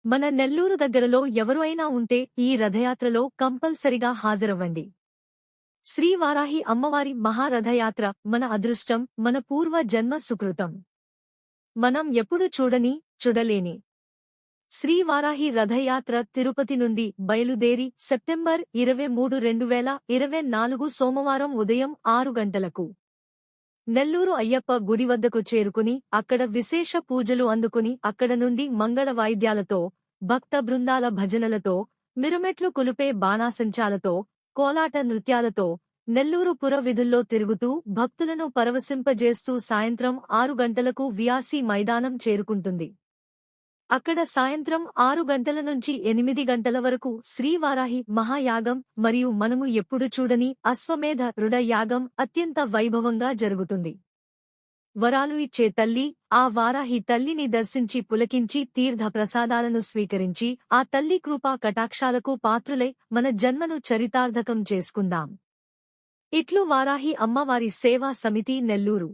మన నెల్లూరు దగ్గరలో ఎవరు అయినా ఉంటే ఈ రథయాత్రలో కంపల్సరిగా హాజరవ్వండి. శ్రీ వారాహి అమ్మవారి మహారథయాత్ర మన అదృష్టం, మన పూర్వ జన్మ సుకృతం. మనం ఎప్పుడు చూడలేని శ్రీ వారాహి రథయాత్ర తిరుపతి నుండి బయలుదేరి సెప్టెంబర్ 23, 2024 సోమవారం ఉదయం 6 గంటలకు నెల్లూరు అయ్యప్ప గుడి వద్దకు చేరుకుని అక్కడ విశేష పూజలు అందుకుని అక్కడ నుండి మంగళ వాయిద్యాలతో, భక్త బృందాల భజనలతో, మిరుమెట్లు కులుపే బాణాసంచాలతో, కోలాట నృత్యాలతో నెల్లూరు పుర వీధుల్లో తిరుగుతూ భక్తులను పరవశింపజేస్తూ సాయంత్రం 6 గంటలకు వియాసి మైదానం చేరుకుంటుంది. అక్కడ సాయంత్రం 6 గంటల నుంచి 8 గంటల వరకు శ్రీవారాహి మహాయాగం మరియు మనము ఎప్పుడు చూడని అశ్వమేధ రుడ యాగం అత్యంత వైభవంగా జరుగుతుంది. వరాలు ఇచ్చే తల్లి, ఆ వారాహి తల్లిని దర్శించి పులకించి తీర్థ ప్రసాదాలను స్వీకరించి ఆ తల్లి కృపా కటాక్షాలకు పాత్రులై మన జన్మను చరితార్థకం చేసుకుందాం. ఇట్లు వారాహి అమ్మవారి సేవా సమితి నెల్లూరు.